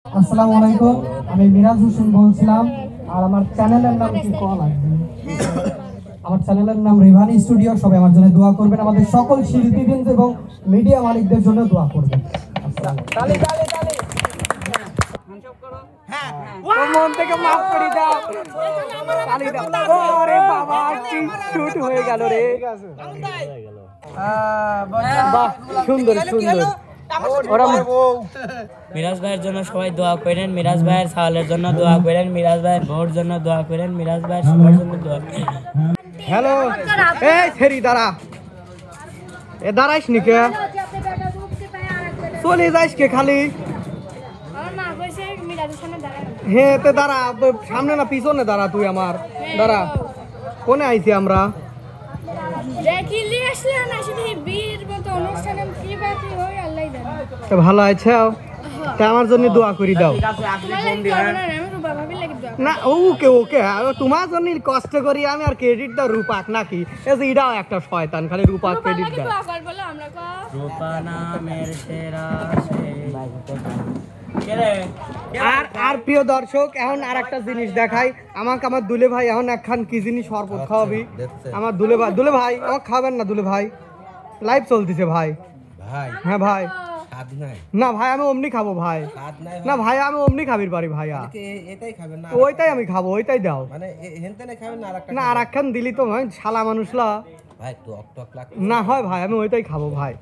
আসসালামু আলাইকুম, আমি মিরাজ হোসেন বলছিলাম। আর আমার চ্যানেলের নাম কি কল আসবে? আমার চ্যানেলের নাম রিভানি স্টুডিও। সবাই আমার জন্য দোয়া করবেন, আমাদের সকল শিল্পীবৃন্দ এবং মিডিয়া মালিকদের জন্য দোয়া করবেন। মন থেকে মাফ করে দাও। ওরে বাবা, কি শুট হয়ে গেল রে। বাহ, সুন্দর সুন্দর। মিরাজ ভাইয়ের জন্য সবাই দোয়া করেন, মিরাজ ভাইয়ের সাওয়ালের জন্য দোয়া করেন, মিরাজ ভাইয়ের ভোর জন্য দোয়া করেন, মিরাজ ভাইয়ের সবার জন্য দোয়া করেন। হ্যালো, এই ছেড়ি দাঁড়া, এ দাঁড়াইস নি কে? চলে যাইস কে খালি? হ্যাঁ তে দাঁড়া, সামনে না পিছনে দাঁড়া, তুই আমার দাঁড়া। কোনে আইছি আমরা? ভালো আছে, আমার জন্য দোয়া করি দাও না। ওকে ওকে, তোমার জন্য কষ্ট করি আমি, আর ক্রেডিট দাও রূপাক নাকি? এটাও একটা শয়তান, খালি রূপাক ক্রেডিট দাও। রূপা নামের সেরা আর প্রিয় দর্শক, এখন আর একটা জিনিস দেখাই। আমাকে আমার দুলে ভাই এখন একখান কি জিনিস শরবত খাওয়াবি। আমার দুলে ভাই আমাকে খাবেন না? দুলে ভাই লাইভ চলতেছে ভাই। হ্যাঁ ভাই, না ভাই আমি অমনি খাবো ভাই। না ভাই আমি অমনি খাবির পারি ভাইয়া, ওইটাই আমি খাবো, ওইটাই দাও না। আর একখান দিলি তো ভাই, শালা মানুষলা না হয় ভাই, আমি ওইটাই খাবো ভাই।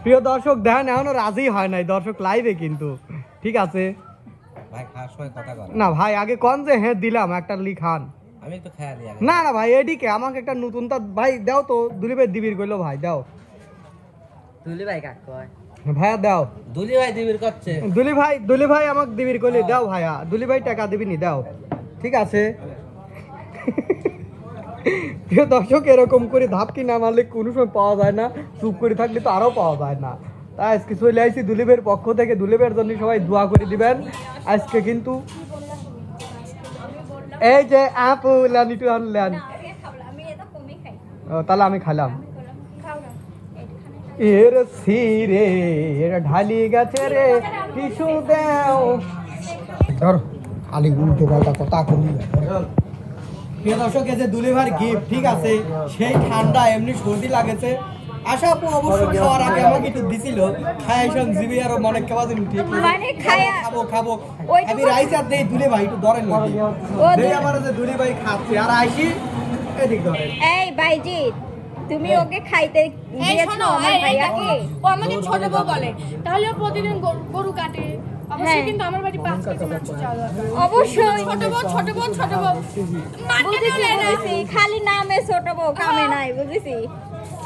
প্রিয় দর্শক দেখেন, এখনো রাজি হয় নাই দর্শক লাইভে, কিন্তু ঠিক আছে না ভাই, আগে কোন যে হ্যাঁ দিলাম একটা লিখান। না না ভাই, এদিকে আমাকে একটা নতুন তা ভাই দাও তো। দুলি ভাই দিবির কইলো ভাই দাও। দুলি ভাই কাক কয়? ভাইয়া দাও। দুলি ভাই দিবির করছে। দুলি ভাই আমাকে দিবির কইলে দাও ভাইয়া। দুলি ভাই টাকা দিবি নি, দাও। ঠিক আছে প্রিয় দর্শক, এরকম করে ধাপকি না মারলে কোনো সময় পাওয়া যায় না, চুপ করে থাকলে তো আরও পাওয়া যায় না। তাই আজকে চলে আইছি দুলিবের পক্ষ থেকে। দুলিবের জন্য সবাই দোয়া করে দিবেন আজকে। কিন্তু এই যে আপু লানিটু আনলেন, তাহলে আমি খাইলাম। এর সিরে এর ঢালি গেছে রে, কিছু দেও ধর খালি উল্টো পাল্টা কথা করি। প্রিয় দর্শক, এই যে দুলিভার গিফট, ঠিক আছে? সেই ঠান্ডা এমনি সর্দি লাগেছে। আশা আপু অবশ্য খাওয়ার আগে আমাকে একটু দিছিল, খাইছন জিবি আর মনে কেবা দিন ঠিক মানে খাবো আমি রাইস আর দেই। দুলি ভাই একটু ধরেন নাকি দেই, আমার যে দুলি ভাই খাচ্ছে আর আইছি এদিক ধরেন। এই ভাইজিৎ, তুমি ওকে খাইতে দিয়েছো আমার ভাইয়াকে? ও আমাকে ছোট বউ বলে, তাহলে ও প্রতিদিন গরু কাটে। অবশ্যই কিন্তু আমার বাড়ি 5 কেজি মাংস চাওয়া দরকার। অবশ্যই ছোট বউ বুঝেছি, খালি নামে ছোট বউ, কামে নাই, বুঝেছি।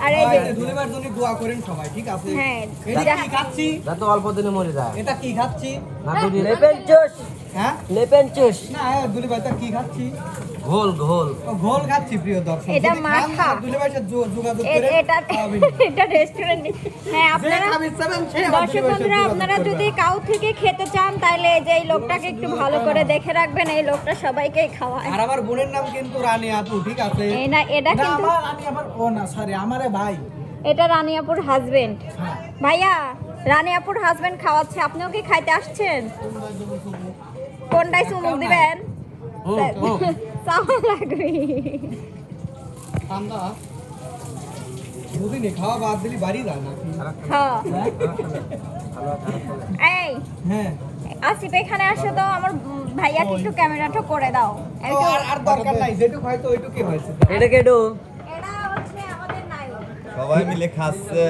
আর এই যে দুলিবার জন্য দোয়া করেন সবাই, ঠিক আছে? হ্যাঁ, এটা কি খাচ্ছি? যত অল্প দিনে মরে যায়। এটা কি খাচ্ছি? না দুলি লেপেন চুষ। হ্যাঁ লেপেন চুষ না দুলি ভাই, তা কি খাচ্ছি? ঘোল ঘোল ঘোল খাচ্ছি। প্রিয় দর্শক, এটা মাখা। দুলি ভাইয়ের সাথে যোগাযোগ করে এটা রেস্টুরেন্ট। হ্যাঁ, আপনারা দর্শক বন্ধুরা, আপনারা যদি কাউ থেকে খেতে চান তাহলে এই যে এই লোকটাকে একটু ভালো করে দেখে রাখবেন। এই লোকটা সবাইকে খাওয়ায়। আর আমার বোনের নাম কিন্তু রানী আপু, ঠিক আছে? এই না, এটা কিন্তু আমারে ভাই, এটা রানী আপুর হাজবেন্ড। ভাইয়া, রানী আপুর হাজবেন্ড খাওয়াচ্ছে, আপনিও কি খাইতে আসছেন? কোনটাই চুমুক দিবেন? চাওয়া লাগবে। বুঝিনি, খাওয়া বাদ দিলি বাড়ি যায় না। এই হ্যাঁ, আসিফ এখানে আসো তো, আমার ভাইয়াকে একটু ক্যামেরাটা করে দাও। আর দরকার নাই, যেটুক হয়তো ওইটুকুই হয়েছে। এটা কেডো? এটা হচ্ছে আমাদের নায়ক, সবাই মিলে খাচ্ছে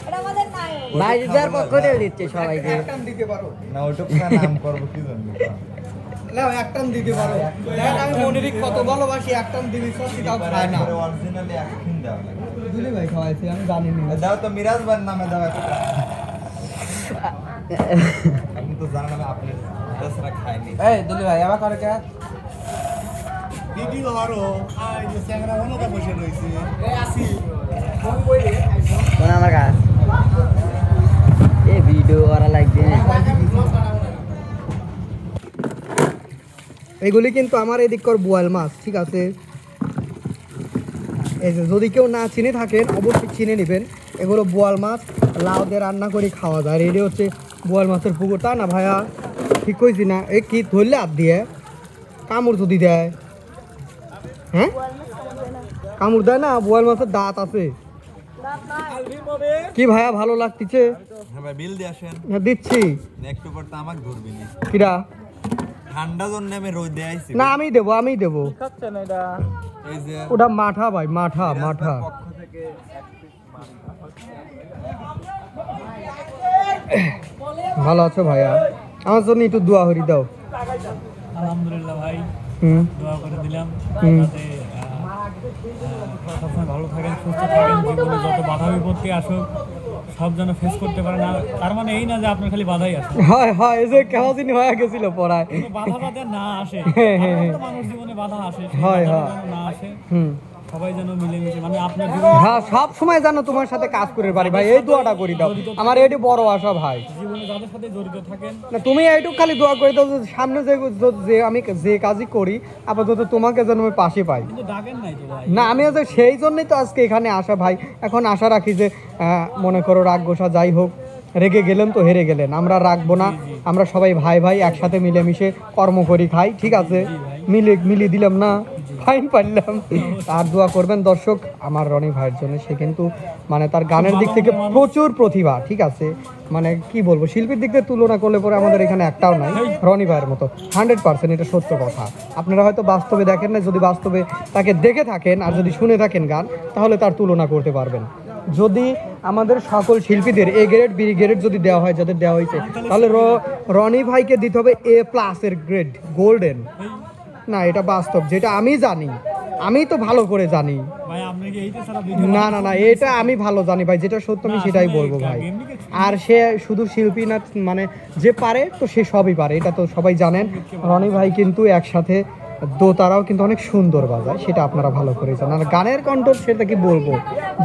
এটা আমাদের নায়ক। ভাইজার পক্ষ থেকে দিচ্ছে সবাইকে। একটান দিতে পারো না, ওইটুকু নাম করবো কি জন্য? নাও, একটান দিতে পারো। দেখেন আমি মনিরিক কত ভালোবাসি, একটান দিবি সত্যি তাও খায় না। অরিজিনালি একদিন দাও না। দুলি ভাই খাওয়াইছে, আমি জানি না। দাও তো, মিরাজ ভাইয়ের নামে দাও একটা। আপনি তো জানেন আমি আপনার তাছাড়া খাইনি। এই দুলি ভাই আবার করে কে? দিদি ধরো, এই যে স্যাংরা ওনাটা বসে রয়েছে। এই আসি কোন আমার কাছে এই ভিডিও করা লাগবে। এগুলি কিন্তু আমার এদিককার বোয়াল মাছ, ঠিক আছে? এই যে যদি কেউ না চিনে থাকেন অবশ্যই চিনে নেবেন। এগুলো বোয়াল মাছ, লাউ দিয়ে রান্না করে খাওয়া যায়। এটি হচ্ছে বোয়াল মাছের পুকুর, তা না ভাইয়া? ঠিক কইছি না? এই কি ধরলে হাত দিয়ে কামড় যদি দেয়, হ্যাঁ কামড় দেয় না? বোয়াল মাছের দাঁত আছে কি ভাইয়া? ভালো লাগতেছে? হ্যাঁ ভাই, বিল দিয়ে আসেন। হ্যাঁ দিচ্ছি। একটু পর তো আমাকে ধরবি না। কিরা? ঠান্ডা জন্য আমি রোদ দিয়ে আইছি। না আমি দেবো। এই যে ওটা মাঠা ভাই, মাঠা। পক্ষ থেকে ভালো আছো ভাইয়া? আমার জন্য একটু দোয়া হরি দাও। আলহামদুলিল্লাহ ভাই, দোয়া করে দিলাম যাতে সবসময় ভালো থাকেন, সুস্থ থাকেন, জীবনে যত বাধা বিপত্তি আসুক সব যেন ফেস করতে পারেন। আর তার মানে এই না যে আপনার খালি বাধাই আসে, হয় এই যে কেমন দিন হয়ে গেছিল পড়ায়, কোনো বাধা বাধা না আসে। মানুষ জীবনে বাধা আসে, সেই হয় বাধা যেন না আসে। সবাই যেন মিলেমিশে, মানে আপনার হ্যাঁ সব সময় যেন তোমার সাথে কাজ করে পারি ভাই, এই দোয়াটা করি দাও। আমার এটি বড় আশা ভাই, জীবনে যাদের সাথে জড়িত থাকেন। না তুমি এইটুকু খালি দোয়া করে দাও যে সামনে যে আমি যে কাজই করি আপাতত তোমাকে যেন আমি পাশে পাই। কিন্তু ডাকেন নাই তো ভাই। না আমি আজ সেই জন্যই তো আজকে এখানে আসা ভাই। এখন আশা রাখি যে মনে করো রাগ গোসা যাই হোক, রেগে গেলেন তো হেরে গেলেন, আমরা রাখবো না। আমরা সবাই ভাই একসাথে মিলেমিশে কর্ম করি, খাই, ঠিক আছে? মিলিয়ে দিলাম না, ফাইন পারলাম। আর দোয়া করবেন দর্শক আমার রনি ভাইয়ের জন্য। সে কিন্তু মানে তার গানের দিক থেকে প্রচুর প্রতিভা, ঠিক আছে? মানে কি বলবো, শিল্পীর দিক থেকে তুলনা করলে পরে আমাদের এখানে একটাও নাই রনি ভাইয়ের মতো। 100% এটা সত্য কথা। আপনারা হয়তো বাস্তবে দেখেন না, যদি বাস্তবে তাকে দেখে থাকেন আর যদি শুনে থাকেন গান, তাহলে তার তুলনা করতে পারবেন। যদি আমাদের সকল শিল্পীদের A গ্রেড B গ্রেড যদি দেওয়া হয়, যাদের দেওয়া হয়েছে, তাহলে রনি ভাইকে দিতে হবে A+ গ্রেড, গোল্ডেন। না এটা বাস্তব, যেটা আমি জানি, আমি তো ভালো করে জানি। ভাই আপনি কি এইটা সারা না এটা আমি ভালো জানি ভাই, যেটা সত্য আমি সেটাই বলবো ভাই। আর সে শুধু শিল্পী না, মানে যে পারে তো সে সবই পারে, এটা তো সবাই জানেন। রনি ভাই কিন্তু একসাথে দোতারাও কিন্তু অনেক সুন্দর বাজায়, সেটা আপনারা ভালো করে জানেন। আর গানের কণ্ঠ সেটা কি বলবো,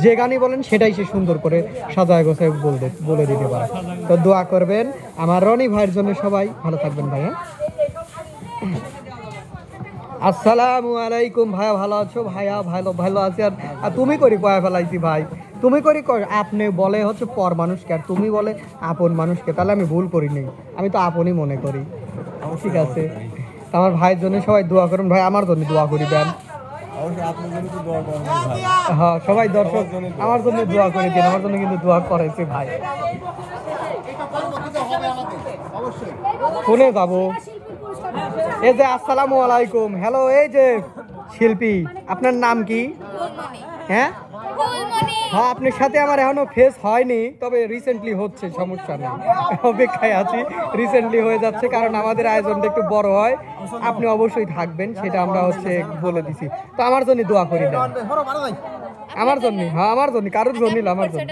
যে গানই বলেন সেটাই সে সুন্দর করে সাজায় গোছায় বলে দিতে পারে। তো দোয়া করবেন আমার রনি ভাইয়ের জন্য, সবাই ভালো থাকবেন ভাই। হ্যাঁ আসসালামু আলাইকুম ভাইয়া, ভালো আছো? ভাইয়া ভালো আছি। আর তুমি করি কয়া ফেলাইছি ভাই, তুমি করি আপনি বলে হচ্ছে পর মানুষকে, আর তুমি বলে আপন মানুষকে, তাহলে আমি ভুল করি নি, আমি তো আপনই মনে করি, ঠিক আছে? আমার ভাইয়ের জন্য সবাই দোয়া করুন ভাই, আমার জন্য দোয়া করি দেন। হ্যাঁ সবাই দর্শক আমার জন্য দোয়া করে দিন, আমার জন্য কিন্তু দোয়া করেছে ভাই। শুনে যাবো এই যে আসসালামু আলাইকুম, হ্যালো। এই যে শিল্পী, আপনার নাম কি? হ্যাঁ হ্যাঁ আপনার সাথে আমার এখনো ফেস হয়নি, তবে রিসেন্টলি হচ্ছে, সমস্যা নেই, অপেক্ষায় আছি। রিসেন্টলি হয়ে যাচ্ছে, কারণ আমাদের আয়োজনটা একটু বড় হয়, আপনি অবশ্যই থাকবেন, সেটা আমরা হচ্ছে বলে দিছি। তো আমার জন্য দোয়া করে দেন, আমার জন্য। হ্যাঁ আমার জন্য, কারোর জন্য না, আমার জন্য।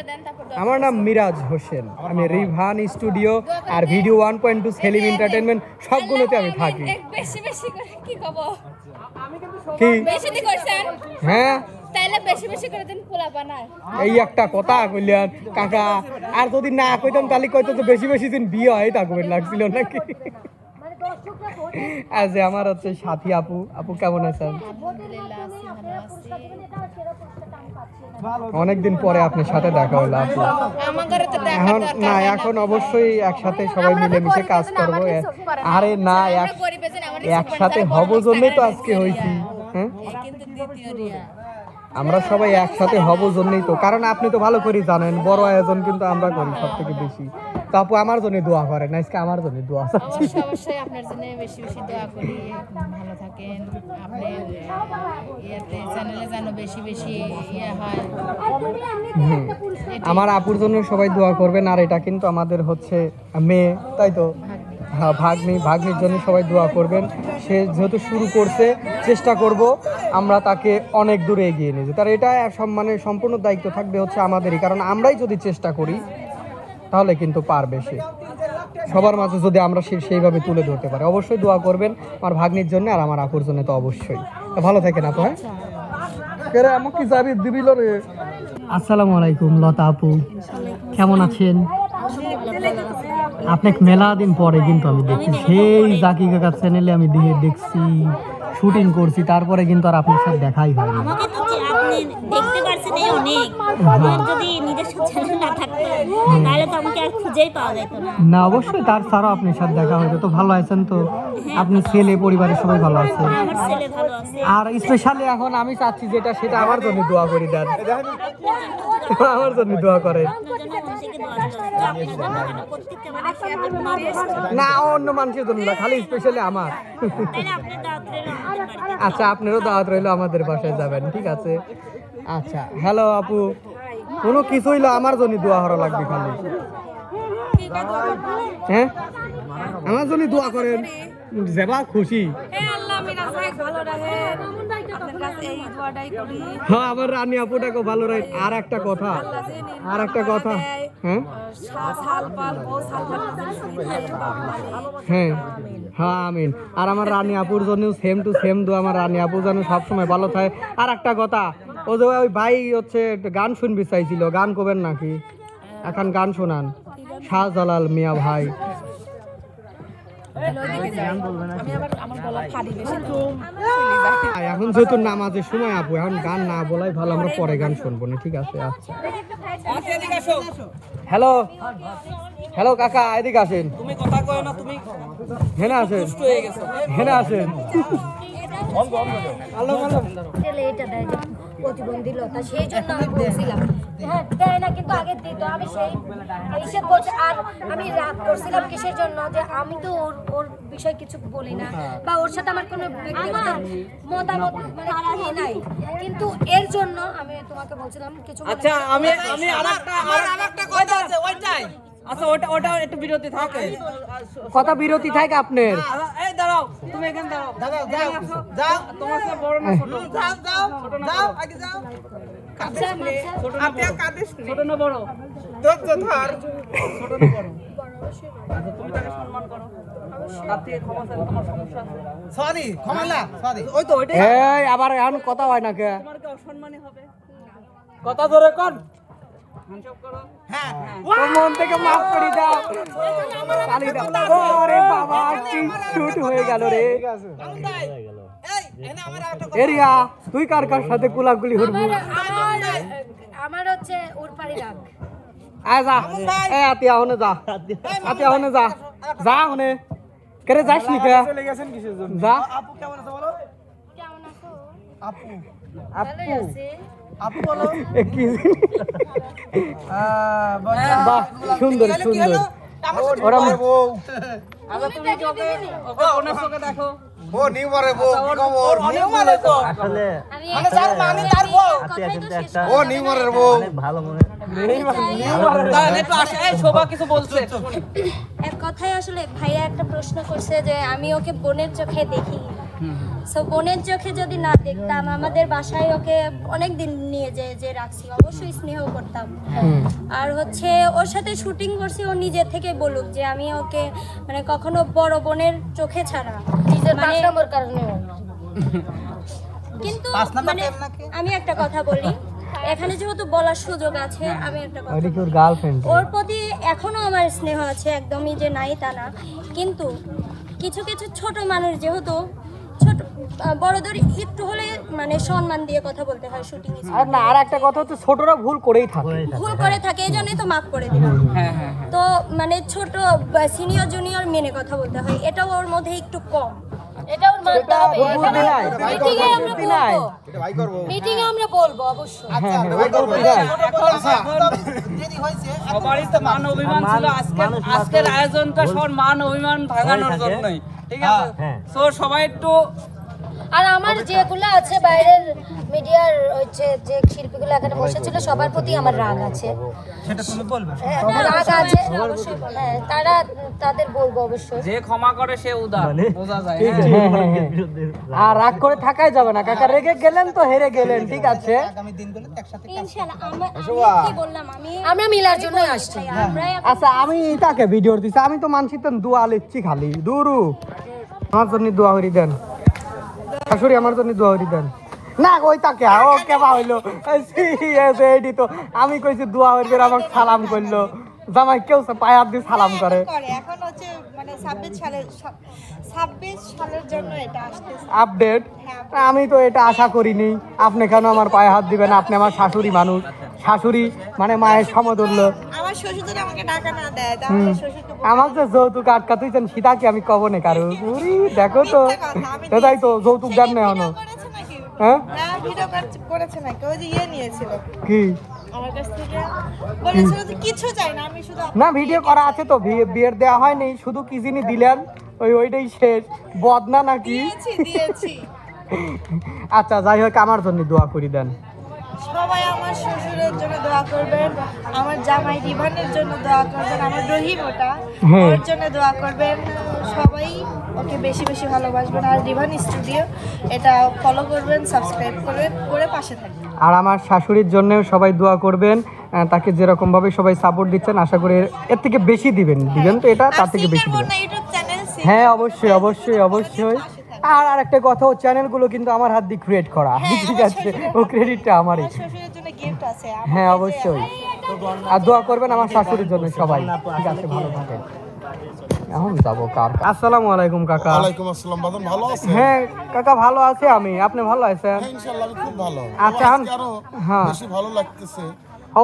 আমার নাম মিরাজ হোসেন, আমি রিভান স্টুডিও আর ভিডিও 1.2 সেলিম এন্টারটেইনমেন্ট সবগুলোতে আমি থাকি। বেশি করে কি কব? কি বেশি দি করছেন? হ্যাঁ তাইলে বেশি করে দিন পোলা বানায়। এই একটা কথা কইলেন কাকা, আর যদি না কইতাম তাহলে কইতো যে বেশি দিন বিয়ে হয় থাকবেন লাগছিল নাকি? আজ আমার হচ্ছে সাথী আপু কেমন আছেন? অনেকদিন পরে আপনার সাথে দেখা হলো আপু। এখন না, এখন অবশ্যই একসাথে সবাই মিলেমিশে কাজ করবো। আরে না, একসাথে হব জন্যই তো আজকে হয়েছি। হ্যাঁ আমরা সবাই একসাথে হব জন্যই তো, কারণ আপনি তো ভালো করে জানেন বড় আয়োজন কিন্তু আমরা করি সব থেকে বেশি। তো আপু আমার জন্য দোয়া করেন, আজকে আমার জন্য দোয়া চাচ্ছি। অবশ্যই আপনার জন্য বেশি দোয়া করি, ভালো থাকেন, আপনি ইয়াতে চ্যানেলে যেন বেশি ইয়ে হয়। আমার আপুর জন্য সবাই দোয়া করবেন। আর এটা কিন্তু আমাদের হচ্ছে মেয়ে, তাই তো? হ্যাঁ ভাগ্নির জন্য সবাই দোয়া করবেন। সে যেহেতু শুরু করছে, চেষ্টা করব আমরা তাকে অনেক দূরে এগিয়ে নিয়ে যেতে। তার এটা মানে সম্পূর্ণ দায়িত্ব থাকবে হচ্ছে আমাদেরই, কারণ আমরাই যদি চেষ্টা করি তাহলে কিন্তু পারবে সে। সবার মাঝে যদি আমরা সেইভাবে তুলে ধরতে পারি, অবশ্যই দোয়া করবেন আমার ভাগ্নির জন্য আর আমার আপুর জন্য তো অবশ্যই। ভালো থাকেন আপু। হ্যাঁ আমাকে যাবি দিবিল রে। আসসালামু আলাইকুম লতা আপু, কেমন আছেন? আপনাকে মেলা দিন পরে কিন্তু আমি দেখছি, সেই জাকি কাকার চ্যানেলে আমি দেখছি, শুটিং করছি, তারপরে কিন্তু আর আপনার সাথে দেখাই হয়নি। আমাকে তো আপনি দেখতে পারছেন এটাই অনেক। আমার যদি নিজস্ব চ্যানেল না থাকতো তাহলে তো আমাকে আর খুঁজেই পাওয়া যেত না। না অবশ্যই তার ছাড়াও আপনার সাথে দেখা হয়তো, তো ভালো আছেন তো? আপনি ছেলে পরিবারের সবাই ভালো আছে? আমার ছেলে ভালো আছে। আর স্পেশালি এখন আমি চাচ্ছি যেটা সেটা আমার জন্য দোয়া করি দেন, আমার জন্য দোয়া করেন। আপনার জন্য মন থেকে দোয়া রইলো। তো আপনার জন্য কেন প্রত্যেকটা মানুষের এত মানুষ, না অন্য মানুষের জন্য না, খালি স্পেশালি আমার। তাহলে আপনার দাওয়াত রইলো আমাদের বাড়িতে। আচ্ছা আপনারও দাওয়াত রইলো, আমাদের বাসায় যাবেন, ঠিক আছে? আচ্ছা হ্যালো আপু, কোনো কিছু হইলো আমার জন্য দোয়া করা লাগবে খালি, হ্যাঁ আমার জন্য দোয়া করেন, যেবা খুশি। হ্যাঁ আমার রানী আপুটাকে ভালো রাখ। আর একটা কথা, হ্যাঁ হ্যাঁ হ্যাঁ আমিন। আর আমার রানী আপুর জন্য সেম টু সেম দোয়া, আমার রানী আপু যেন সবসময় ভালো থাকে। আর একটা কথা, ও যে ওই ভাই হচ্ছে গান শুনবি চাইছিল, গান করবেন নাকি? এখন গান শোনান, শাহজালাল মিয়া ভাই। এখন যেহেতু নামাজের সময় আপু, এখন গান না বলাই ভালো, আমরা পরে গান শুনবো না, ঠিক আছে? আচ্ছা হ্যালো হ্যালো কাকা, এদিকে আসেন। তুমি কথা কয় না, তুমি হেনা আসেন, হেনা আসেন। এটা দেয় যে প্রতিবন্ধীলতা, সেই জন্য আমি বলছিলাম হ্যাঁ দেয় না, কিন্তু আগে দিত। আমি সেই হিসেব বলছি। আর আমি রাগ করছিলাম কিসের জন্য, যে আমি তো ওর বিষয় কিছু বলি না, বা ওর সাথে আমার কোনো ব্যক্তিগত মতামত মানে নাই, কিন্তু এর জন্য আমি তোমাকে বলছিলাম কিছু। আচ্ছা আমি আরেকটা কথা আছে, ওইটাই। আচ্ছা ওটা একটু বিরতি থাকে, কথা বিরতি থাকে আপনার। এই দাঁড়াও, তুমি এখানে দাঁড়াও, যাও তোমার সাথে বড় না ছোট, যাও আগে যাও। আচ্ছা আপনি কাঁদিস ছোট না বড়, তোর তো ধর ছোট না বড়। আচ্ছা তুমি তাকে সম্মান করো, তাতে ক্ষমা চাইলে তোমার সমস্যা আছে। সরি ক্ষমা না, সরি ওই তো ওইটাই। এই আবার এখন কথা হয় না কে? তোমার কি অসম্মানী হবে? কথা ধরে কোন হ্যাঁ মন থেকে মাফ করে দাও, কালি দাও। ওরে বাবা কি শুট হয়ে গেল রে। এরিয়া তুই কার কার সাথে কুলাকুলি করবি? আমার হচ্ছে ওর পারি রাগ। আয় যা, এ আতিয়া হনে যা, আতিয়া হনে যা, যা হনে করে যাস নি কে? চলে গেছেন কিসের জন্য? যা। আপু কেমন আছে বলো? কেমন আছো? আপু ভালোই আছি। আপু বলো কি? বাহ সুন্দর সুন্দর। ওরা বউ। আচ্ছা তুমি কি ওকে কোনের চোখে দেখো? ও নিউমারে বউ খবর নিউমারে তো আসলে মানে স্যার মানে তার বউ ও নিউমারের বউ ভালো মনে নিউমারের তাহলে একটু আসে। এই শোভা কিছু বলছে এক কথাই আসলে ভাইয়া একটা প্রশ্ন করছে যে আমি ওকে বোনের চোখে দেখি। সো বোনের চোখে যদি না দেখতাম, আমাদের বাসায় ওকে অনেক দিন নিয়ে যে রাখছি, অবশ্যই স্নেহ করতাম। আর হচ্ছে ওর সাথে শুটিং করছি, ও নিজে থেকে বলুক যে আমি ওকে মানে কখনো বড় বোনের চোখে ছাড়া মানে কারণে। কিন্তু মানে আমি একটা কথা বলি, এখানে যেহেতু বলার সুযোগ আছে, আমি একটা কথা বলি, ওর প্রতি এখনো আমার স্নেহ আছে, একদমই যে নাই তা না। কিন্তু কিছু কিছু ছোট মানুষ যেহেতু ছোট বড়দের একটু হলে মানে সম্মান দিয়ে কথা বলতে হয় শুটিং এ। আর না আর একটা কথা হচ্ছে ছোটরা ভুল করেই থাকে, ভুল করে থাকে, এই জন্যই তো মাফ করে দিলাম। তো মানে ছোট সিনিয়র জুনিয়র মেনে কথা বলতে হয়, এটাও ওর মধ্যে একটু কম, এটা ওর মানতে হবে। মিটিং এ আমরা বলবো, মিটিং এ আমরা বলবো অবশ্যই। আচ্ছা যদি হইছে সবারই তো মান অভিমান ছিল, আজকের আয়োজনটা সবার মান অভিমান ভাঙানোর জন্যই, ঠিক আছে? সো সবাই একটু। আর আমার যেগুলো আছে বাইরের মিডিয়ার হচ্ছে যে শিল্পীগুলো এখানে বসেছিল, সবার প্রতি আমার রাগ আছে, সেটা তুমি বলবে। রাগ আছে অবশ্যই, হ্যাঁ তারা তাদের বলবো অবশ্যই। যে ক্ষমা করে সে উদার, বোঝা যায়। আর রাগ করে থাকাই যাবে না কাকা, রেগে গেলেন তো হেরে গেলেন, ঠিক আছে? আগামী দিনগুলো একসাথে ইনশাআল্লাহ আমি বললাম আমরা মিলার জন্যই আসছি। আচ্ছা আমি তাকে ভিডিও দিছি, আমি তো মানছি তো দোয়া লিখছি খালি দুরু। আমার জন্য দোয়া করি দেন শাশুড়ি, আমার জন্য দোয়া করি দেন। না ওই তাকে ও কেবা হইলো এডি তো আমি কইছি দোয়া করবে, আমাকে সালাম করলো, জামাই কেউ পায়ে হাত দিয়ে সালাম করে। এখন হচ্ছে মানে 26 সালের জন্য এটা আসতেছে আপডেট। আমি তো এটা আশা করিনি। আপনি কেন আমার পায়ে হাত দিবেন? আপনি আমার শাশুড়ি মানুষ, শাশুড়ি মানে মায়ের সমতুল্য। আমার শ্বশুর যদি আমাকে টাকা না দেয় তাহলে শ্বশুরকে আমার যে যৌতুক আটকা তুইছেন সেটা কি আমি কব না কারো? দেখো তো তাই তো যৌতুক দেন না এখনো। হ্যাঁ ভিডিও করেছে নাকি? ওই যে ইয়ে নিয়েছিল কি আমার কাছ থেকে, বলেছিল যে কিছু চাই না, আমি শুধু না ভিডিও করা আছে তো, বিয়ের দেওয়া হয়নি, শুধু কি জিনি দিলেন ওইটাই শেষ। বদনা নাকি? দিয়েছি। আচ্ছা যাই হোক, আমার জন্য দোয়া করে দেন। সবাই আমার শ্বশুরের জন্য দোয়া করবেন, আমার জামাই রিভানের জন্য দোয়া করবেন, আমার রহিম ওটা ওর জন্য দোয়া করবেন। সবাই ওকে বেশি বেশি ভালোবাসবেন, আর রিভান স্টুডিও এটা ফলো করবেন, সাবস্ক্রাইব করবেন, করে পাশে থাকবেন। আর আমার শাশুড়ির জন্যও সবাই দোয়া করবেন, তাকে যেরকম ভাবে সবাই সাপোর্ট দিচ্ছেন আশা করি এর থেকে বেশি দিবেন তো এটা তার থেকে বেশি দিবেন। হ্যাঁ অবশ্যই অবশ্যই অবশ্যই। আর আরেকটা কথা, ও চ্যানেলগুলো কিন্তু আমার হাত দিয়ে ক্রিয়েট করা, ঠিক আছে? ও ক্রেডিটটা আমারই। হ্যাঁ অবশ্যই। আর দোয়া করবেন আমার শাশুড়ির জন্য সবাই, ঠিক আছে? ভালো থাকেন। এখন যাবো কার? আসসালামু আলাইকুম কাকা। ওয়ালাইকুম আসসালাম। বাদন ভালো আছেন? হ্যাঁ কাকা ভালো আছে আমি, আপনি ভালো আছেন? হ্যাঁ ইনশাআল্লাহ আমি খুব ভালো। আচ্ছা আরো হ্যাঁ বেশি ভালো লাগতেছে।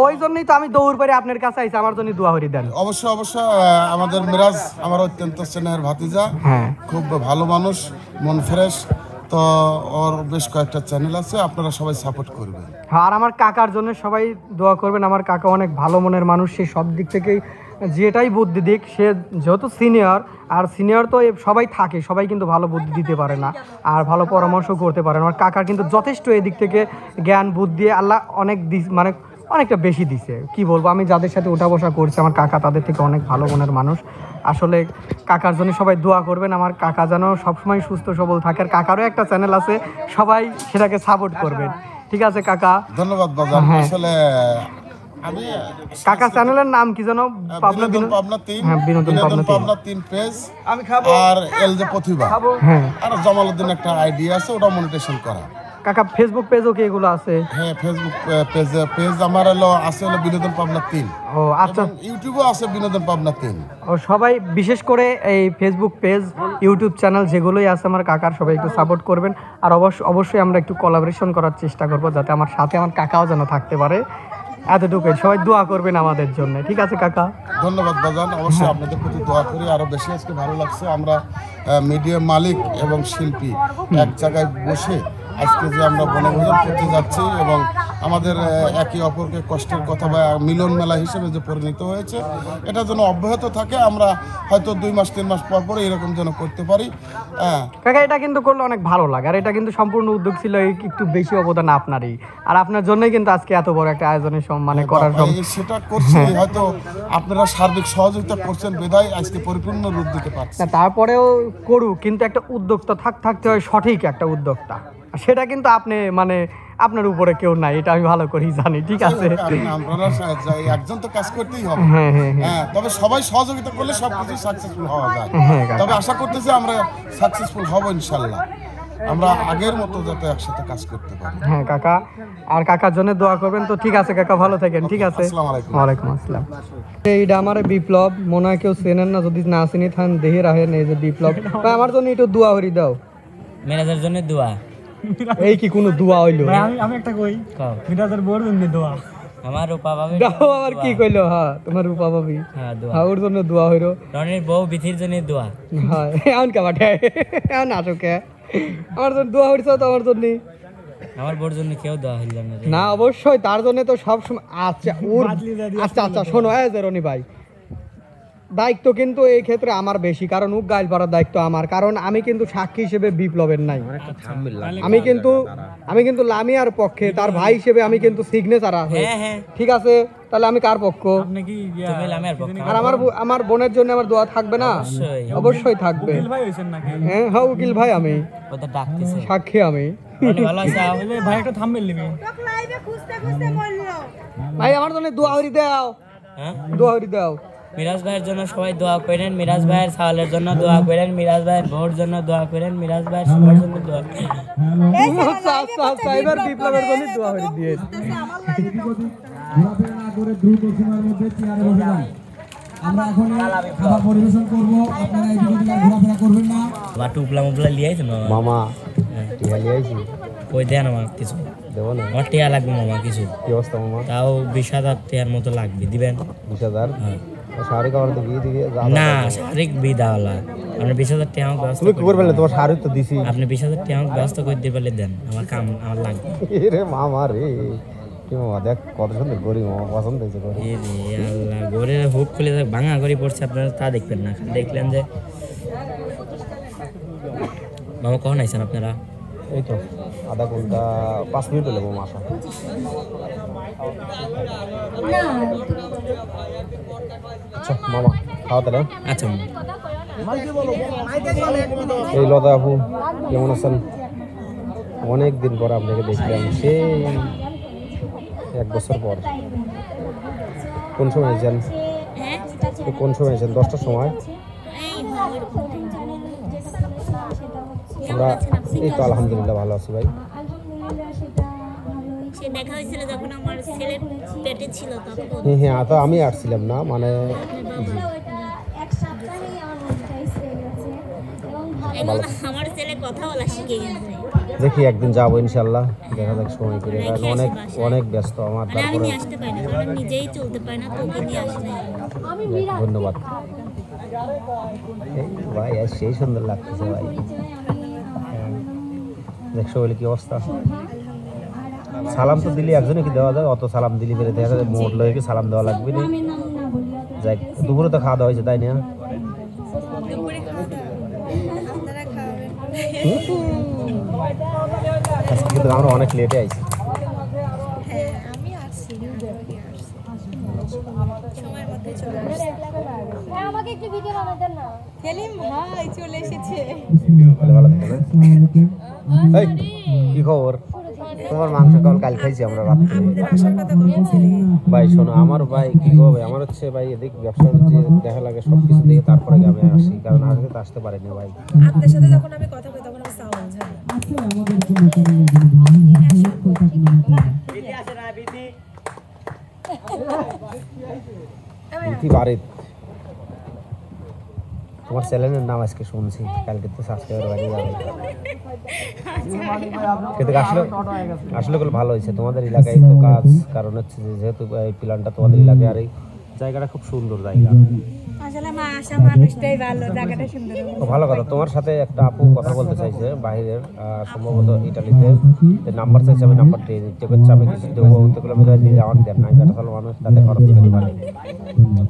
ওই জন্যই তো আমি দৌড় করে আপনার কাছে আইছি, আমার জন্য দোয়া করে দেন। অবশ্যই অবশ্যই। আমাদের মিরাজ আমার অত্যন্ত স্নেহের ভাতিজা, খুব ভালো মানুষ, মন ফ্রেশ। তো ওর বেশ কয়েকটা চ্যানেল আছে, আপনারা সবাই সাপোর্ট করবেন। আর আমার কাকার জন্য সবাই দোয়া করবেন। আমার কাকা অনেক ভালো মনের মানুষ, সে সব দিক থেকেই যেটাই বুদ্ধি দিক, সে যেহেতু সিনিয়র, আর সিনিয়র তো সবাই থাকে, সবাই কিন্তু ভালো বুদ্ধি দিতে পারে না আর ভালো পরামর্শ করতে পারে না। আমার কাকার কিন্তু যথেষ্ট এদিক থেকে জ্ঞান বুদ্ধি আল্লাহ অনেক মানে অনেকটা বেশি দিছে। কি বলবো, আমি যাদের সাথে ওঠা বসা করছি আমার কাকা তাদের থেকে অনেক ভালো মনের মানুষ। আসলে কাকার জন্য সবাই দোয়া করবেন, আমার কাকা যেন সবসময় সুস্থ সবল থাকে। আর কাকারও একটা চ্যানেল আছে, সবাই সেটাকে সাপোর্ট করবেন, ঠিক আছে কাকা? ধন্যবাদ বাজার। আসলে আমি কাকা চ্যানেলের নাম কি জানো? পাবনা 3। হ্যাঁ বিনোদন পাবনা 3 পেজ। আমি খাবো। আর এলজে প্রতিভা। হ্যাঁ। আর জামালউদ্দিন একটা আইডিয়া আছে, ওটা মনিটাইজেশন করা। কাকা ফেসবুক পেজও কি এগুলো আছে? হ্যাঁ ফেসবুক পেজ আমার আছে বিনোদন পাবনা 3। ও আচ্ছা। ইউটিউবও আছে বিনোদন পাবনা 3। ও সবাই বিশেষ করে এই ফেসবুক পেজ ইউটিউব চ্যানেল যেগুলোই আছে আমার কাকার, সবাই একটু সাপোর্ট করবেন। আর অবশ্যই আমরা একটু কোলাবোরেশন করার চেষ্টা করব, যাতে আমার সাথে আমার কাকাও যেন থাকতে পারে। এতটুকুই, সবাই দোয়া করবেন আমাদের জন্য, ঠিক আছে কাকা? ধন্যবাদ বাজান। অবশ্যই আপনাদের প্রতি দোয়া করি আরো বেশি। আজকে ভালো লাগছে, আমরা মিডিয়া মালিক এবং শিল্পী এক জায়গায় বসে আজকে যে আমরা বনভোজন করতে যাচ্ছি এবং আমাদের একে অপরকে কষ্টের কথা বা মিলন মেলা হিসেবে যে পরিণত হয়েছে, এটা যেন অব্যাহত থাকে। আমরা হয়তো 2 মাস 3 মাস পর এরকম যেন করতে পারি। কাকা এটা কিন্তু করলে অনেক ভালো লাগে, আর এটা কিন্তু সম্পূর্ণ উদ্যোগ ছিল একটু বেশি অবদান আপনারই, আর আপনার জন্যই কিন্তু আজকে এত বড় একটা আয়োজনের মানে করার সেটা করছি। হয়তো আপনারা সার্বিক সহযোগিতা করছেন বিধায় আজকে পরিপূর্ণ রূপ দিতে পারছেন। তারপরেও করুক, কিন্তু একটা উদ্যোক্তা থাকতে হয়, সঠিক একটা উদ্যোক্তা। সেটা কিন্তু আপনি মানে আপনার উপরে কেউ নাই, এটা আমি ভালো করেই জানি, ঠিক আছে? একজন তো কাজ করতেই হবে। হ্যাঁ, তবে সবাই সহযোগিতা করলে সবকিছু সাকসেসফুল হওয়া যায়। তবে আশা করতেছি আমরা সাকসেসফুল হব ইনশাল্লাহ। আমরা আগের মতো যাতে একসাথে কাজ করতে পারি। হ্যাঁ কাকা, আর কাকার জন্য দোয়া করবেন। তো ঠিক আছে কাকা, ভালো থাকেন, ঠিক আছে? ওয়ালাইকুম আসসালাম। এইটা আমার বিপ্লব, মনে হয় কেউ চেনেন না, যদি না চিনি থান দেহে রাখেন। এই যে বিপ্লব, আমার জন্য একটু দোয়া করি দাও। মিরাজের জন্য দোয়া। এই কি কোনো দোয়া হইলো? আমি একটা কই, মিরাজের বউর জন্য দোয়া। আমার রূপা ভাবি দাও। আবার কি কইলো? হ্যাঁ তোমার রূপা ভাবি, হ্যাঁ দোয়া। ওর জন্য দোয়া হইলো। রনির বউ বিথির জন্য দোয়া। হ্যাঁ এমন কা বাটে, এমন নাটকে আমার জন্য দোয়া হইছো তো? আমার জন্য, আমার বউর জন্য কেউ দোয়া হইল না? অবশ্যই তার জন্য তো সব সময়। আচ্ছা ওর আচ্ছা শোনো, এই যে রনি ভাই, দায়িত্ব কিন্তু এই ক্ষেত্রে আমার বেশি, কারণ ও গাইল পাড়ার দায়িত্ব আমার, কারণ আমি কিন্তু সাক্ষী হিসেবে বিপ্লবের নাই। আমি কিন্তু লামিয়ার পক্ষে, তার ভাই হিসেবে আমি কিন্তু সিগনেচার আছে, ঠিক আছে? তাহলে আমি কার পক্ষ? আর আমার বোনের জন্য আমার দোয়া থাকবে না? অবশ্যই থাকবে। হ্যাঁ হ্যাঁ উকিল ভাই, আমি সাক্ষী, আমি ভাই একটা থাম্বনেল নিবি ভাই, আমার জন্য দোয়া হরি দাও, দোয়া হরি দাও। মিরাজ ভাইয়ের জন্য সবাই দোয়া করেন, মিরাজ ভাইয়ের সাওয়ালের জন্য দোয়া করেন, মিরাজ ভাইয়ের বউর জন্য দোয়া করেন, মিরাজ ভাইয়ের সবার জন্য দোয়া করেন। সাইবার বিপ্লবের জন্য দোয়া হরি দিয়ে। আমরা এখন খাবার পরিবেশন করব, আপনারা এই দিকে ঘোরাফেরা করবেন না। আমার টুপলা মুপলা লিয়ে আইছে মামা টিয়া লিয়ে আইছি কই দেন আমার কিছু দেবো না, আমার টিয়া লাগবে মামা কিছু। কি অবস্থা মামা? তাও 20,000 টিয়ার মতো লাগবে, দিবেন? 20,000? হ্যাঁ। শাড়ি কাপড় তো দিয়ে দিবে না, শাড়ি বিদাওয়ালা আপনি 20,000 টিয়া আমাকে ব্যবস্থা, তুমি কি করবেন? তোমার শাড়ি তো দিছি, আপনি 20,000 টিয়া আমাকে ব্যবস্থা করে দিতে পারলে দেন, আমার কাম আমার লাগবে। রে মামা রে, কি মামা দেখ কত সুন্দর গরি মামা, পছন্দ হয়েছে গরি। এ রে আল্লাহ, গরের হুক খুলে ভাঙা গরি পড়ছে, আপনারা তা দেখবেন না, দেখলেন যে মামা কখন আইছেন আপনারা? এই তো আধা ঘন্টা 5 মিনিট হলো মামা আসা। আচ্ছা মামা খাওয়া তাহলে। আচ্ছা এই লতা আপু কেমন আছেন? অনেক দিন পর আপনাকে দেখলাম, সেই 1 বছর পর। কোন সময় এসেছেন? কোন সময় এসেছেন? 10টার সময়। আমরা এই তো আলহামদুলিল্লাহ ভালো আছি ভাই। হ্যাঁ তো আমি আসছিলাম না, মানে দেখি একদিন যাবো ইনশাল্লাহ, দেখা যাক সময় করে, অনেক অনেক ব্যস্ত আমার। তারপরে ধন্যবাদ ভাই, আজ সেই সুন্দর লাগতেছে ভাই। দেখছো বলে কি অবস্থা? সালাম তো দিলি একজনে কি দেওয়া যায়? অত সালাম দিলি বেড়ে দেখা যায় মোট লয়ে কি সালাম দেওয়া লাগবে না? যাই দুপুরে তো খাওয়া দাওয়া হয়েছে তাই না? কিন্তু আমরা অনেক লেটে আইছি। আমাকে একটু ভিডিও বানাতে দেন না। সেলিম ভাই চলে এসেছে। ভালো থাকবে। এই কি খবর? তোমার মাংস কাল খাইছি আমরা রাতে। ভাই শোনো, আমার ভাই কি হবে, আমার হচ্ছে ভাই এদিক ব্যবসা দেখা লাগে সবকিছু দেখে তারপরে আমি আসি, কারণ আগে তো আসতে পারিনি ভাই। আপনার সাথে যখন আমি কথা বলি তখন আমি সাউন্ড জানি। তোমার চ্যানেলের নাম আজকে শুনছি, কালকে তো সাবস্ক্রাইবার বাড়িয়ে যাবে। কিন্তু আসলে ভালো হয়েছে তোমাদের এলাকায় তো কাজ, কারণ হচ্ছে যেহেতু এই প্ল্যানটা তোমাদের এলাকায়, আর এই জায়গাটা খুব সুন্দর জায়গা। আসলে মা আশা মানুষটাই ভালো, জায়গাটা সুন্দর। ভালো কথা। তোমার সাথে একটা আপু কথা বলতে চাইছে বাইরের, সম্ভবত ইটালিতে, নাম্বার চাইছে, আমি নাম্বার দিয়ে দিতে করছি, আমি কিছু দেবো কিলোমিটার দিয়ে আমার দেন না, বেটা ভালো মানুষ তাদের খরচ করতে পারে।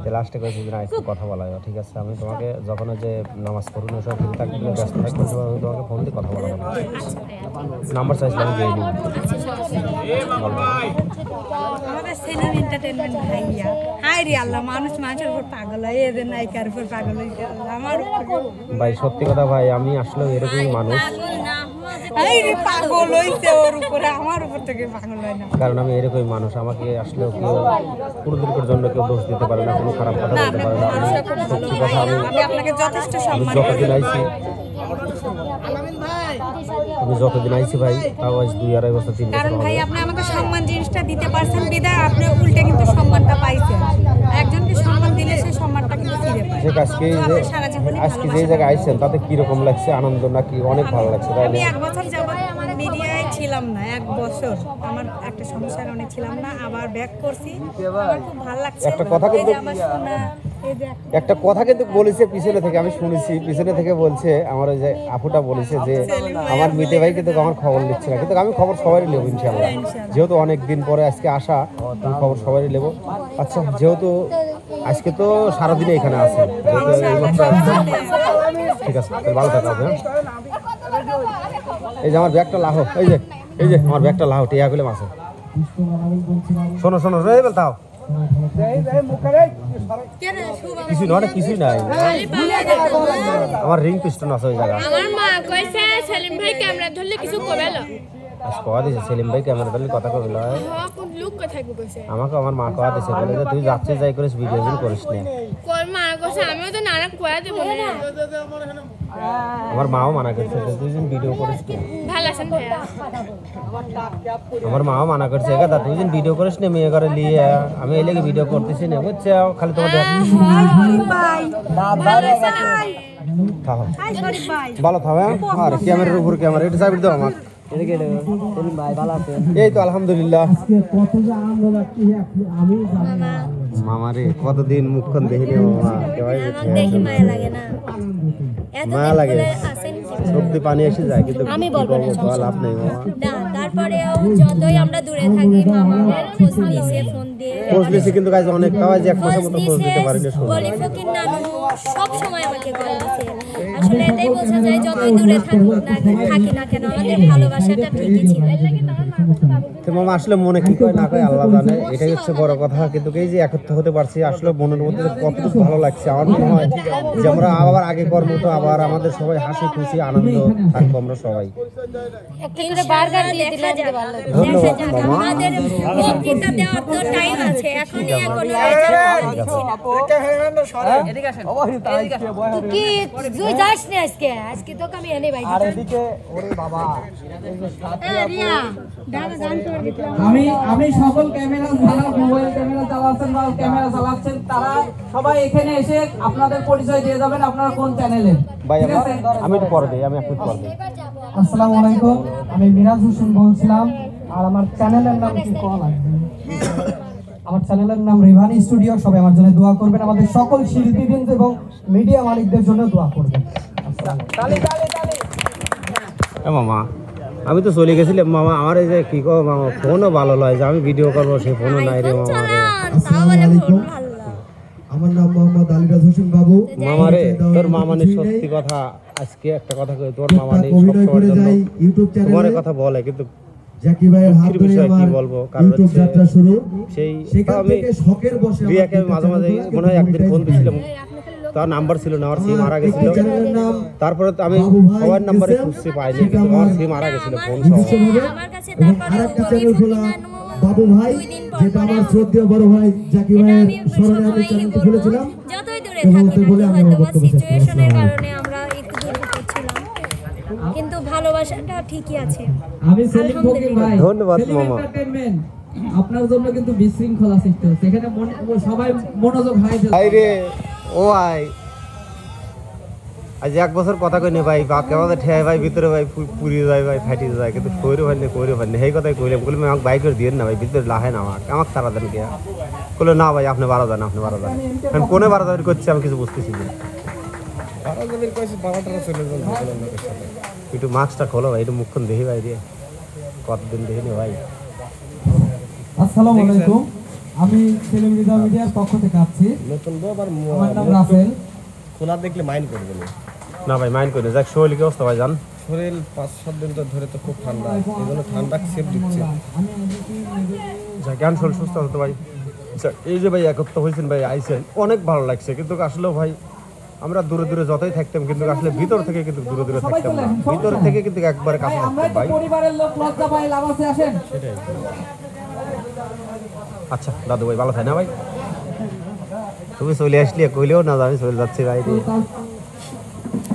তো লাস্টে কয়েছি না একটু কথা বলা হয়, ঠিক আছে? আমি তোমাকে যখন যে নামাজ পড়ুন ওসব ঠিক থাকবে, ব্যস্ত থাকবে, আমি তোমাকে ফোন দিয়ে কথা বলা হবে। নাম্বার চাইছিলাম আমি দিয়ে দিই। আমাদের সেনার এন্টারটেইনমেন্ট ভাইয়া, হাই রে আল্লাহ, মানুষ মানুষের উপর পাগল হয়, এদের নায়িকার উপর পাগল হয়েছে আমার ভাই। সত্যি কথা ভাই, আমি আসলে এরকমই মানুষ, পাগল হয়েছে ওর উপরে, আমার উপর থেকে পাগল হয় না, কারণ আমি এরকমই মানুষ। আমাকে আসলে কেউ পুরোদিনের জন্য কেউ দোষ দিতে পারে না, কোনো খারাপ কথা বলতে পারে না। সত্যি কথা, আমি আপনাকে যথেষ্ট সম্মান যতদিন আইছি, আমি যতদিন আইছি ভাই, তাও আজ 2-2.5 বছর 3 বছর। কারণ ভাই আপনি আমাকে সম্মান জিনিসটা দিতে পারছেন বিদায় আপনি উল্টে কিন্তু সম্মানটা পাইছেন। একজনকে সম্মান দিলে সেই সম্মানটা কিন্তু ফিরে পায়। যে আজকে যে জায়গায় আইছেন তাতে কিরকম লাগছে? আনন্দ নাকি অনেক ভালো লাগছে? তাই আমি 1 বছর যাবত মিডিয়ায় ছিলাম না, 1 বছর আমার একটা সমস্যার কারণে ছিলাম না, আবার ব্যাক করছি, আমার খুব ভালো লাগছে। একটা কথা কিন্তু বলেছে পিছনে থেকে, আমি শুনেছি পিছনে থেকে বলছে, আমার ওই যে আপুটা বলেছে যে আমার মিতে ভাই কিন্তু আমার খবর নিচ্ছে না, কিন্তু আমি খবর সবারই নেব ইনশাআল্লাহ। যেহেতু অনেক দিন পরে আজকে আসা, তুমি খবর সবারই নেব। আচ্ছা, যেহেতু আজকে তো সারাদিনে এখানে আছে, ঠিক আছে, ভালো থাকা হবে। এই যে আমার ব্যাগটা লাহো, এই যে আমার ব্যাগটা লাহো, টিয়া গুলো মাসে। শোনো রে বলতাও, কিছুই নয়, কিছুই নাই, আমার রিং পিস্টন আছে ওই জায়গায়। আমার মা কইছে সেলিম ভাই ক্যামেরা ধরলে কিছু কবে না, আজ কয়া দিছে সেলিম ভাই ক্যামেরা ধরলে কথা কবে না, কোন লোক কথা কইছে আমাকে আমার মা কয়া দিছে, বলে যে তুই যাচ্ছে যাই করিস ভিডিও করিস না। কোন মা কইছে আচ্ছা আমিও তো নানা কোয়া দেব না আমার মাও মানা করছে দুইজন ভিডিও করিস ভালো আছেন ভাইয়া আমার মাও মানা করছে দাদা দুইজন ভিডিও করিস না মেয়ে করে নিয়ে আমি এই লেগে ভিডিও করতেছি না বুঝছো খালি তোমার ভালো থাকবে আর ক্যামেরার উপর ক্যামেরা এটা চাবি দাও আমার এই তো আলহামদুলিল্লাহ মামা রে কতদিন মুখখান দেখিনি মামা দেখি মায়া লাগে না মায়া লাগে সত্যি পানি এসে যায় কিন্তু আমি বলবো না লাভ নেই মামা না তারপরেও যতই আমরা দূরে থাকি মামার খোঁজ নিছে ফোন দিয়ে খোঁজ নিছে কিন্তু গাইজ অনেক কাজ এক মাসের মতো খোঁজ দিতে পারি না বলি ফকির নানু সব সময় আমাকে কল দিছে আসলে এটাই বোঝা যায় যতই দূরে থাকি না কেন আমাদের ভালোবাসাটা ঠিকই ছিল তো মামা আসলে মনে কি কয় না কয় আল্লাহ জানে এটাই হচ্ছে বড় কথা কিন্তু এই যে একত্র হতে পারছি আসলে মনের মধ্যে কতটুকু ভালো লাগছে আমার মনে হয় যে আমরা আবার আগে কর্ম তো আবার আমাদের সবাই হাসি খুশি আনন্দ থাকবো আমরা সবাই কিন্তু বারবার দিয়ে দিলে ভালো আমাদের বক্তৃতা দেওয়ার তো টাইম আছে এখনই কি তুই যাস না আজকে তো আমি এনে ভাই আর এদিকে ওরে বাবা আমি সকল ক্যামেরা যারা মোবাইল ক্যামেরা চালাচ্ছেন বা ক্যামেরা চালাচ্ছেন তারা সবাই এখানে এসে আপনাদের পরিচয় দিয়ে যাবেন আপনারা কোন চ্যানেলে ভাই আমি একটু পরে দিই আমি একটু পরে দিই আসসালামু আলাইকুম আমি মিরাজ হোসেন বলছিলাম আর আমার চ্যানেলের নাম কি কল আছে আমার চ্যানেলের নাম রিভানি স্টুডিও সবাই আমার জন্য দোয়া করবেন আমাদের সকল শিল্পীবৃন্দ এবং মিডিয়া মালিকদের জন্য দোয়া করবেন মামা আমি তো চলে গেছিলাম মামা আমার এই যে কি কো মামা ফোনও ভালো লয় যে আমি ভিডিও করবো সেই ফোনও নাই রে মামা আমার নাম মোহাম্মদ আলিরাজ হোসেন বাবু মামা রে তোর মামানি সত্যি কথা আজকে একটা কথা কই তোর মামানি সবসময়ের জন্য ইউটিউব চ্যানেলে তোমার কথা বলে কিন্তু জাকি ভাইয়ের হাত ধরে কি বলবো কারণ ইউটিউব যাত্রা শুরু সেই সেখান থেকে শখের বসে রিয়াকে মাঝে মাঝে মনে হয় একদিন ফোন দিছিলাম তার নাম্বার ছিল না আমার সিম মারা গেছিল তারপরে আমি সবার নাম্বারে খুঁজতে পাইনি কিন্তু আমার সিম মারা গেছিল ফোন সহ এবং আরেকটা চ্যানেল খোলা বাবু ভাই যেটা আমার শ্রদ্ধেয় বড় ভাই জাকি ভাইয়ের স্মরণে আমি চ্যানেলটি খুলেছিলাম যতই দূরে থাকি বলে আমি সিচুয়েশনের কারণে আমরা একটু দূরে ছিলাম কিন্তু ভালোবাসাটা ঠিকই আছে আমি সেলিম ফকির ভাই ধন্যবাদ মামা আপনার জন্য কিন্তু বিশৃঙ্খলা সৃষ্টি হচ্ছে এখানে সবাই মনোযোগ হাই রে ও আই আজ এক বছর কথা কইনি ভাই বাপ কেমন ঠেয় ভাই ভিতরে ভাই পুড়িয়ে যায় ভাই ফাটি যায় কিন্তু কইরে ভাই সেই কথাই কইলাম বললাম আমাকে বাইক করে দিয়ে না ভাই ভিতরে লাহে না আমাকে তারা দেন কে বললো না ভাই আপনি 12 জান আমি কোনে 12 জান করছি আমি কিছু বুঝতেছি না 12 জানের কইছি 12টা চলে যান একটু মাস্কটা খোলো ভাই একটু মুখখান দেখি ভাই দিয়ে কতদিন দেখিনি ভাই আসসালামু আলাইকুম আমি সেলিম রিদা মিডিয়ার পক্ষ থেকে আসছি নতুন বাবার আমার নাম রাসেল খোলা দেখলে মাইন্ড করবে না ভাই মাইন্ড করে যাক শরীর কি অবস্থা ভাই জান শরীর 5-7 দিন ধরে তো খুব ঠান্ডা এইজন্য ঠান্ডা সেপ দিচ্ছে যা জ্ঞান শরীর সুস্থ হতো ভাই এই যে ভাই একত্র হয়েছেন ভাই আইছেন অনেক ভালো লাগছে কিন্তু আসলে ভাই আমরা দূরে দূরে যতই থাকতাম কিন্তু আসলে ভিতর থেকে কিন্তু দূরে দূরে থাকতাম না ভিতর থেকে কিন্তু একবারে কাছে থাকতাম ভাই পরিবারের লোক লজ্জা পায় লাভ আছে আসেন সেটাই আচ্ছা দাদু ভাই ভালো থাকে না ভাই তুমি চলে আসলে কইলেও না আমি চলে যাচ্ছি ভাই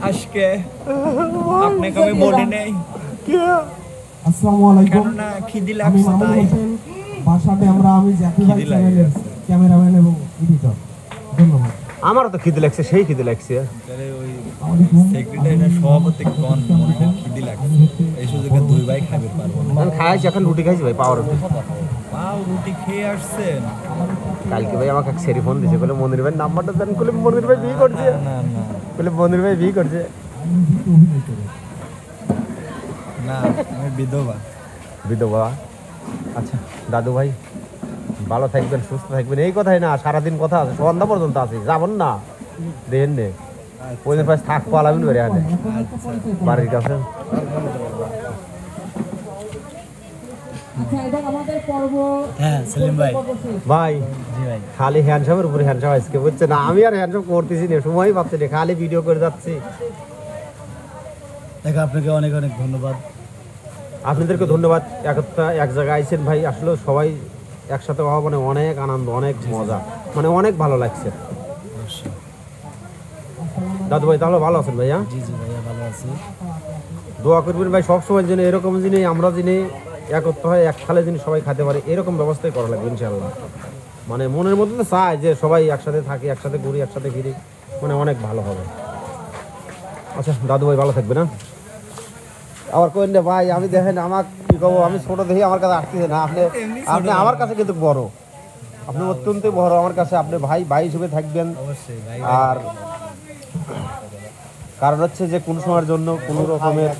আজকে আপনাকে আমি বলি নাই আসসালামু আলাইকুম না খিদি লাগছে তাই বাসাতে আমি জাকি ভাই চ্যানেলের ক্যামেরাম্যান এবং এডিটর ধন্যবাদ আমারও তো খিদে লাগছে সেই খিদে লাগছে তাহলে ওই সেক্রেটারি সভাপতি কোন খিদি লাগছে এই সুযোগে দুই ভাই খাবে পারবো আমি খাইছি এখন রুটি খাইছি ভাই পাওয়ার রুটি পাও রুটি খেয়ে আসছেন কালকে ভাই আমাকে এক সেরি ফোন দিয়েছে বলে মনির ভাই নাম্বারটা দেন বলে মনির ভাই বিয়ে করছে না বলে মনির ভাই বিয়ে করছে না আমি বিধবা আচ্ছা দাদু ভাই ভালো থাকবেন সুস্থ থাকবেন এই কথাই না সারাদিন কথা আছে সন্ধ্যা পর্যন্ত আছি যাবেন না দেখেন নে ওই দিন প্রায় থাক পালাবেন বেড়ে আনে বাড়ির কাছে ভাই খালি হ্যান্ডসামের উপরে হ্যান্ডসাম আজকে বুঝছে না আমি আর হ্যান্ডসাম করতেছি না সময় পাচ্ছি না খালি ভিডিও করে যাচ্ছি দেখ আপনাকে অনেক অনেক ধন্যবাদ আপনাদেরকে ধন্যবাদ এক জায়গায় আইছেন ভাই আসলে সবাই একসাথে হওয়া মানে অনেক আনন্দ অনেক মজা মানে অনেক ভালো লাগছে দাদু ভাই তাহলে ভালো আছেন ভাইয়া? জি জি ভাইয়া ভালো আছি। দোয়া করবেন ভাই সবসময় যেন এরকম জিনিস আমরা যিনি একত্র হয় এক থালে যিনি সবাই খেতে পারে এরকম ব্যবস্থাই করা লাগবে ইনশাআল্লাহ। মানে মনের মধ্যে তো চায় যে সবাই একসাথে থাকি, একসাথে ঘুরি, একসাথে ফিরি, মানে অনেক ভালো হবে। আচ্ছা দাদু ভাই ভালো থাকবে না? আবার কইন না ভাই, আমি দেখেন আমার কি কব, আমি ছোট দেখি আমার কাছে আসতেছে না। আপনি আপনি আমার কাছে কিন্তু বড়, আপনি অত্যন্ত বড় আমার কাছে। আপনি ভাই ভাই হিসেবে থাকবেন। আর কারণ হচ্ছে যে কোন সময়ের জন্য কোনো রকমের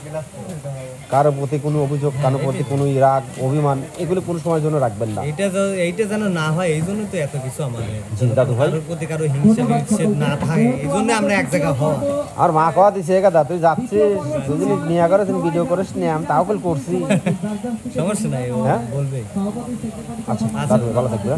কারো প্রতি কোনো অভিযোগ, কারোর প্রতি কোনো রাগ অভিমান এগুলো কোনো সময়ের জন্য রাখবেন না। এইটা যেন না হয় এই জন্য তো এত কিছু আমাদের। জি দাদু ভাই, কারোর প্রতি কারো হিংসা বিদ্বেষ না থাকে এই জন্য আমরা এক জায়গা হওয়া। আর মা কথা দিছে গাদা তুই যাচ্ছিস দুদিন নিয়ে করে তুমি ভিডিও করিস নি, আমি তাও কল করছি, সমস্যা নাই, ও বলবে। আচ্ছা দাদু ভালো থাকবে।